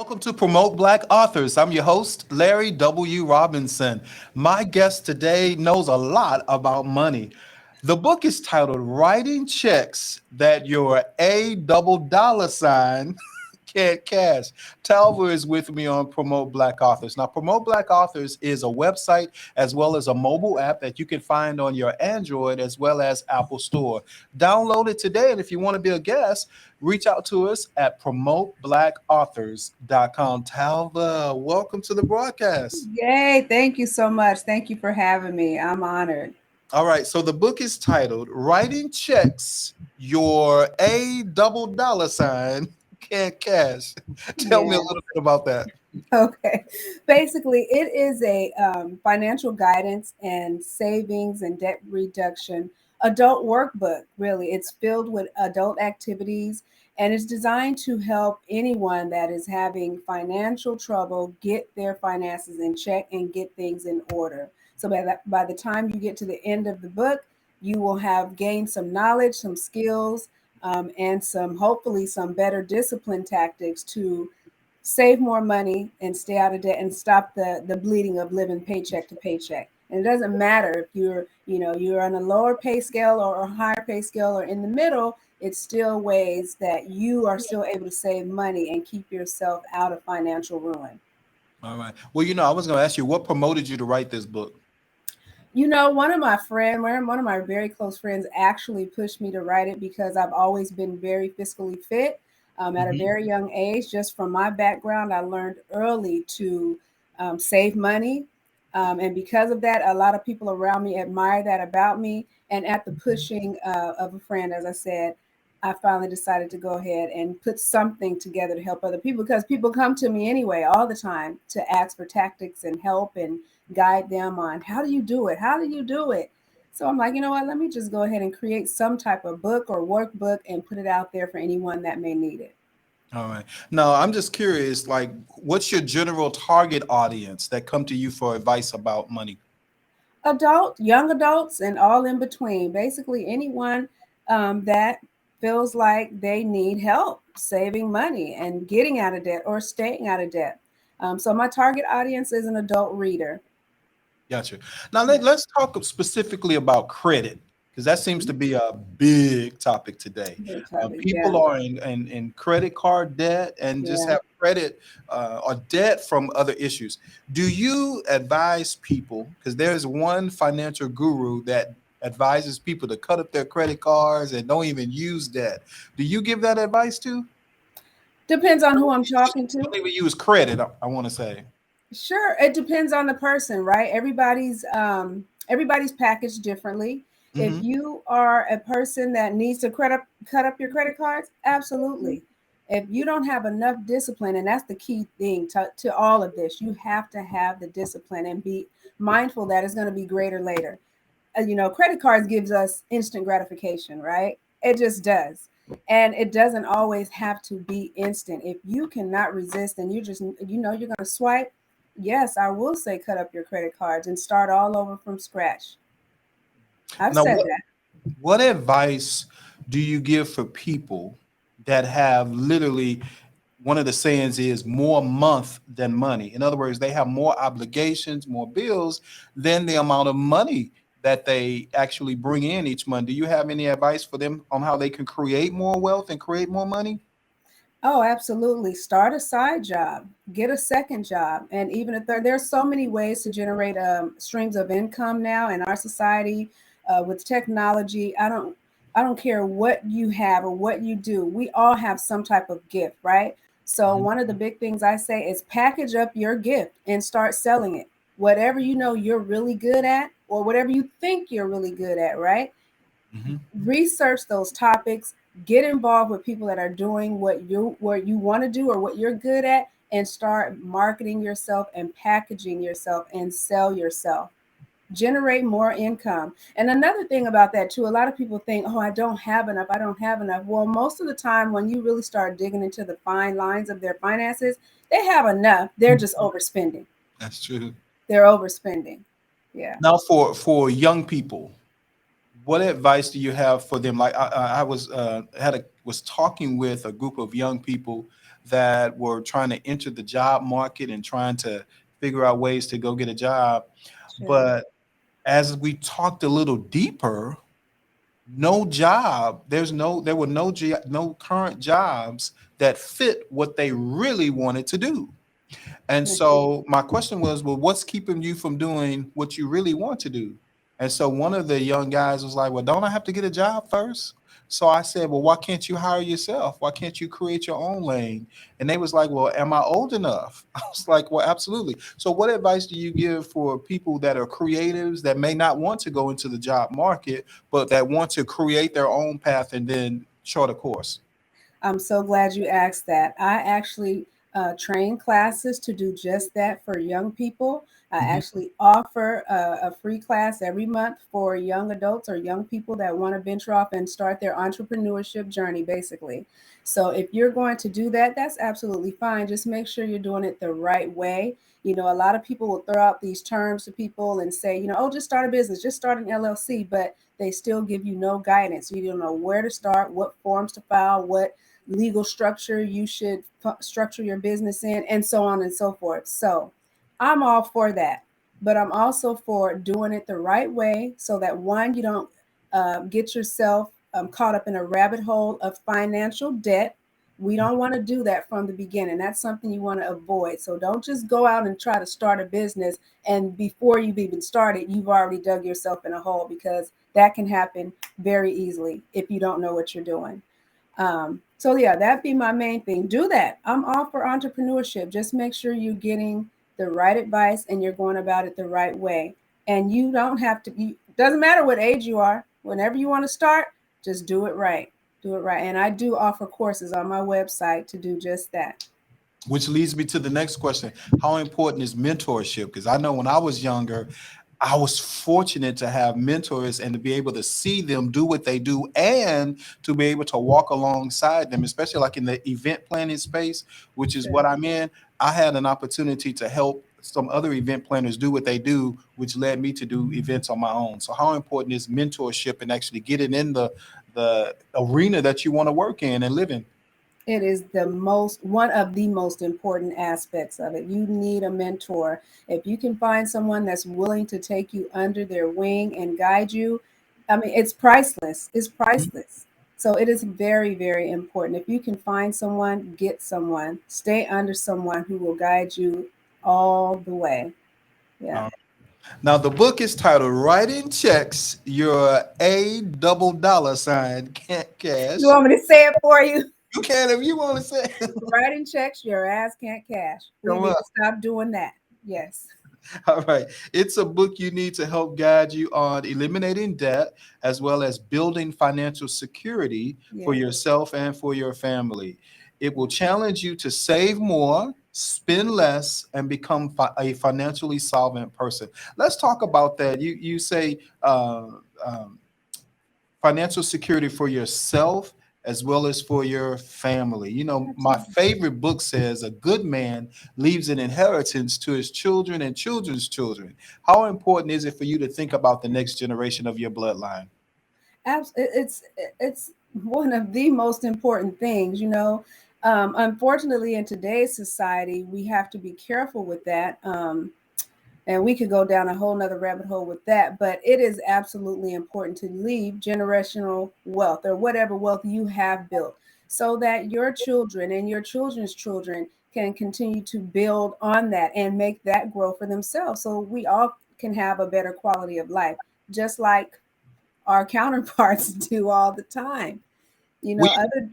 welcome to Promote Black Authors. I'm your host, Larry W. Robinson. My guest today knows a lot about money. The book is titled Writing Checks That Your A Double Dollar Sign Can't Cash. Tava is with me on Promote Black Authors. Now, Promote Black Authors is a website as well as a mobile app that you can find on your Android as well as Apple Store. Download it today, and if you want to be a guest, reach out to us at promoteblackauthors.com. Talva, welcome to the broadcast. Yay, thank you so much. Thank you for having me. I'm honored. All right, so the book is titled Writing Checks Your A Double Dollar Sign Can't Cash. Tell me a Yeah. little bit about that. Okay. Basically, it is a financial guidance and savings and debt reduction adult workbook, really. It's filled with adult activities and it's designed to help anyone that is having financial trouble get their finances in check and get things in order. So by the time you get to the end of the book, you will have gained some knowledge, some skills, and some hopefully some better discipline tactics to save more money and stay out of debt and stop the bleeding of living paycheck to paycheck. And it doesn't matter if you're on a lower pay scale or a higher pay scale or in the middle, it's still ways that you are still able to save money and keep yourself out of financial ruin. All right. Well, I was going to ask you what promoted you to write this book? One of my one of my very close friends actually pushed me to write it because I've always been very fiscally fit. At a Mhm. very young age, just from my background, I learned early to save money. And because of that, a lot of people around me admire that about me. And at the pushing of a friend, as I said, I finally decided to go ahead and put something together to help other people because people come to me anyway all the time to ask for tactics and help and guide them on how do you do it? How do you do it? So I'm like, you know what? Let me just go ahead and create some type of book or workbook and put it out there for anyone that may need it. All right. Now, I'm just curious, like, what's your general target audience that come to you for advice about money? Young adults, and all in between. Basically, anyone that feels like they need help saving money and getting out of debt or staying out of debt. So my target audience is an adult reader. Gotcha. Now Yeah. let's talk specifically about credit because that seems to be a big topic today. Big topic. People Yeah. are in credit card debt and just Yeah. have credit or debt from other issues. Do you advise people? Because there's one financial guru that advises people to cut up their credit cards and don't even use debt. Do you give that advice too? Depends on who I'm talking to. Don't even use credit. I want to say. Sure, it depends on the person, right? Everybody's packaged differently. If Hmm. you are a person that needs to cut up your credit cards, absolutely. If you don't have enough discipline, and that's the key thing to all of this, you have to have the discipline and be mindful that it's going to be greater later. Credit cards gives us instant gratification, right? It just does. And it doesn't always have to be instant. If you cannot resist and you're going to swipe, yes, I will say cut up your credit cards and start all over from scratch. I've Now, said what that. What advice do you give for people that have literally one of the sayings is more month than money? In other words, they have more obligations, more bills than the amount of money that they actually bring in each month. Do you have any advice for them on how they can create more wealth and create more money? Oh, absolutely. Start a side job, get a second job, and even a third. There's so many ways to generate streams of income now in our society with technology. I don't care what you have or what you do. We all have some type of gift, right? So Mhm. one of the big things I say is package up your gift and start selling it. Whatever you know you're really good at, or whatever you think you're really good at, right? Mhm. Research those topics, get involved with people that are doing what you want to do or what you're good at, and start marketing yourself and packaging yourself and sell yourself. Generate more income. And another thing about that too, a lot of people think, oh, I don't have enough. Well, most of the time when you really start digging into the fine lines of their finances, they have enough. They're just overspending. That's true. They're overspending. Yeah. Now, for young people, what advice do you have for them? Like I was had was talking with a group of young people that were trying to enter the job market and trying to figure out ways to go get a job. Sure. But as we talked a little deeper, no job, there were no current jobs that fit what they really wanted to do. And Yeah. so my question was, well, what's keeping you from doing what you really want to do? And so one of the young guys was like, well, don't I have to get a job first? So I said, well, why can't you hire yourself? Why can't you create your own lane? And they was like, well, am I old enough? I was like, well, absolutely. So what advice do you give for people that are creatives that may not want to go into the job market, but that want to create their own path and then chart a course? I'm so glad you asked that. I actually train classes to do just that for young people. I Mhm. actually offer a free class every month for young adults or young people that want to venture off and start their entrepreneurship journey, basically. So, if you're going to do that, that's absolutely fine. Just make sure you're doing it the right way. You know, a lot of people will throw out these terms to people and say, oh, just start a business, just start an LLC, but they still give you no guidance. You don't know where to start, what forms to file, what legal structure you should structure your business in, and so on and so forth. So I'm all for that. But I'm also for doing it the right way so that one, you don't get yourself caught up in a rabbit hole of financial debt. We don't want to do that from the beginning. That's something you want to avoid. So don't just go out and try to start a business. And before you've even started, you've already dug yourself in a hole, because that can happen very easily if you don't know what you're doing. So yeah, that'd be my main thing. Do that. I'm all for entrepreneurship. Just make sure you're getting the right advice and you're going about it the right way. And you don't have to. Doesn't matter what age you are. Whenever you want to start, just do it right. Do it right. And I do offer courses on my website to do just that. Which leads me to the next question. How important is mentorship? Because I know when I was younger, I was fortunate to have mentors and to be able to see them do what they do and to be able to walk alongside them, especially like in the event planning space, which is Sure. what I'm in. I had an opportunity to help some other event planners do what they do, which led me to do events on my own. So how important is mentorship and actually getting in the arena that you want to work in and live in? It is the most one of the most important aspects of it. You need a mentor. If you can find someone that's willing to take you under their wing and guide you, I mean, it's priceless. It's priceless. So it is very, very important. If you can find someone, get someone, stay under someone who will guide you all the way. Yeah. Now, the book is titled Writing Checks Your A Double Dollar Sign Can't You Cash. want me to say it for you? You can if you want to say it. Writing checks your ass can't cash. We Come need on. to stop doing that. Yes. All right. It's a book you need to help guide you on eliminating debt as well as building financial security for Yes. yourself and for your family. It will challenge you to save more, spend less, and become a financially solvent person. Let's talk about that. You say um, financial security for yourself as well as for your family. You know, my Absolutely. favorite book says a good man leaves an inheritance to his children and children's children. How important is it for you to think about the next generation of your bloodline? It's one of the most important things, unfortunately, in today's society, we have to be careful with that. And we could go down a whole nother rabbit hole with that, but it is absolutely important to leave generational wealth or whatever wealth you have built, so that your children and your children's children can continue to build on that and make that grow for themselves, so we all can have a better quality of life, just like our counterparts do all the time. Other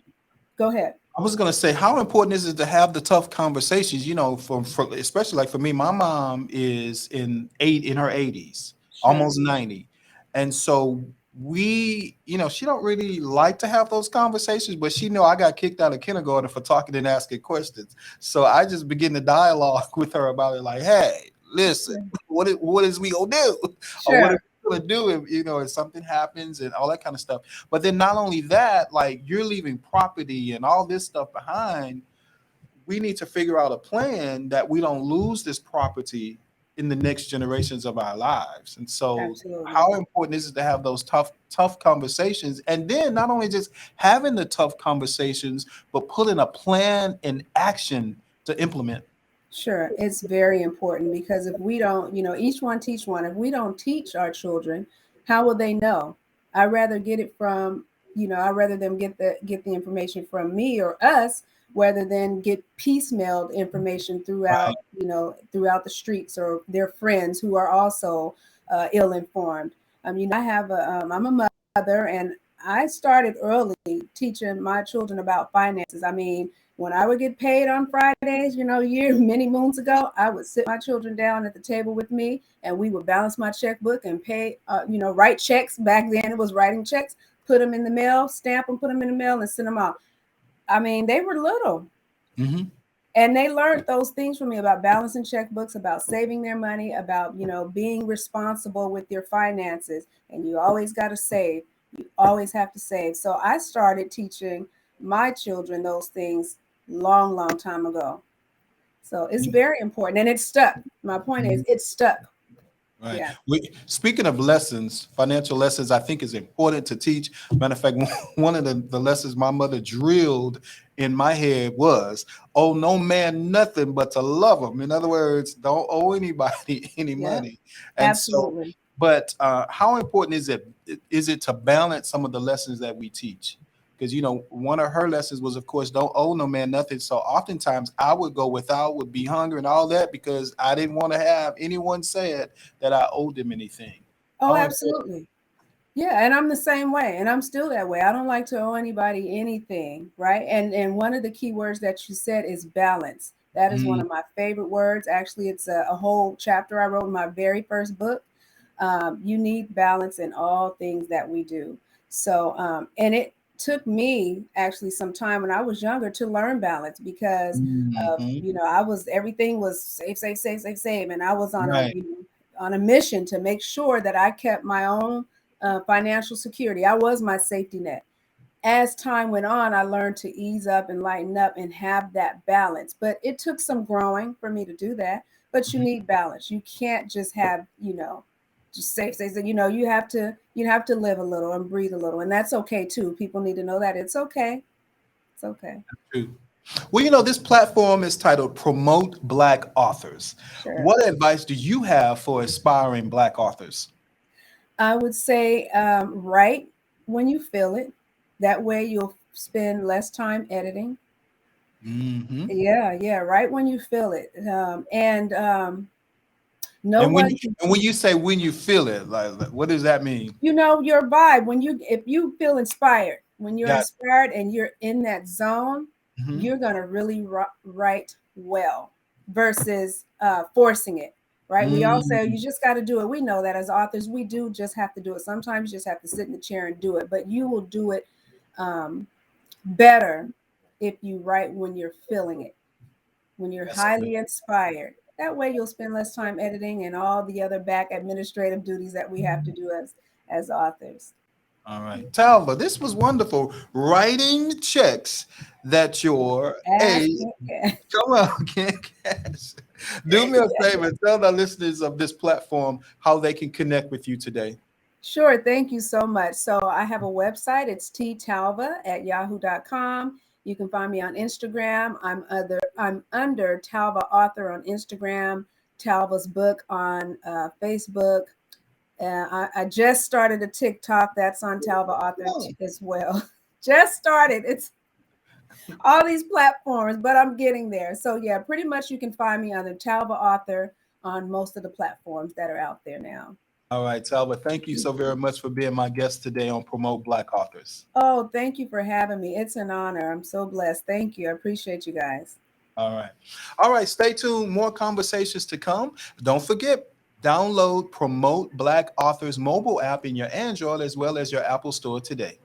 Go ahead. I was gonna say, how important is it to have the tough conversations? You know, for especially like for me, my mom is in her 80s, Sure. almost 90, and so she don't really like to have those conversations, but she know I got kicked out of kindergarten for talking and asking questions. So I just begin the dialogue with her about it, like, hey, listen, what is we gonna do, or what are Sure. we gonna do if if something happens and all that kind of stuff. But then not only that, like you're leaving property and all this stuff behind. We need to figure out a plan that we don't lose this property in the next generations of our lives. And so Absolutely. how important is it to have those tough conversations, and then not only just having the tough conversations, but putting a plan in action to implement. Sure, it's very important because if we don't, each one teach one. If we don't teach our children, how will they know? I'd rather get it from, I'd rather them get the information from me or us rather than get piecemealed information Right. throughout the streets or their friends who are also ill informed. I have I'm a mother, and I started early teaching my children about finances. I mean, when I would get paid on Fridays, many moons ago, I would sit my children down at the table with me, and we would balance my checkbook and pay, write checks. Back then, it was writing checks, put them in the mail, stamp them, put them in the mail, and send them out. I mean, they were little, Hmm. and they learned those things from me about balancing checkbooks, about saving their money, about being responsible with your finances. And you always got to save. You always have to save. So I started teaching my children those things long time ago. So it's very important, and it's stuck. My point is, it's stuck. Right. Yeah. Speaking of lessons, financial lessons, I think is important to teach. Matter of fact, one of the lessons my mother drilled in my head was, "Oh, no man nothing but to love them." In other words, don't owe anybody any Yeah. money. And so, Absolutely. but how important is it to balance some of the lessons that we teach? Because one of her lessons was, of course, don't owe no man nothing. So oftentimes I would go without, would be hungry and all that because I didn't want to have anyone said that I owed them anything. Oh, How important? absolutely. Yeah, and I'm the same way, and I'm still that way. I don't like to owe anybody anything, right? And one of the key words that you said is balance. That is one Mm, of my favorite words. Actually, it's a whole chapter I wrote in my very first book. You need balance in all things that we do. So, and it took me actually some time when I was younger to learn balance because of, mhm. I was everything was save, save, save, save, save, and I was on a Right. on a mission to make sure that I kept my own financial security. I was my safety net. As time went on, I learned to ease up and lighten up and have that balance. But it took some growing for me to do that. But you Mhm. need balance. You can't just have, just say, you have to live a little and breathe a little. And that's okay too. People need to know that it's okay. It's okay. True. Well, this platform is titled Promote Black Authors. Sure. What advice do you have for aspiring Black authors? I would say write when you feel it. That way you'll spend less time editing. Hmm. Yeah, right when you feel it. And no And when one you can, and when you say when you feel it, like what does that mean? your vibe if you feel inspired, when you're Got. inspired and you're in that zone, Mhm. you're gonna really write well versus forcing it. Right? We all say Mm. you just got to do it. We know that as authors, we do just have to do it. Sometimes you just have to sit in the chair and do it, but you will do it um, better if you write when you're feeling it, when you're That's good. highly inspired. That way you'll spend less time editing and all the other back administrative duties that we have to do as authors. All right. Talva, this was wonderful. Writing checks that your Ask A. me. Come on, can't cash. Do me a favor. Tell the listeners of this platform how they can connect with you today. Sure, thank you so much. So I have a website. It's ttalva@yahoo.com. You can find me on Instagram. I'm under Talva Author on Instagram, Talva's Book on Facebook. I just started a TikTok that's on Talva Author Oh, as well. Just started. It's all these platforms, but I'm getting there. So yeah, pretty much you can find me on the Talva Author on most of the platforms that are out there now. all right, Talva. Thank you so very much for being my guest today on Promote Black Authors. Oh, thank you for having me. It's an honor. I'm so blessed. Thank you. I appreciate you guys. All right. All right. Stay tuned. More conversations to come. Don't forget, download Promote Black Authors mobile app in your Android as well as your Apple Store today.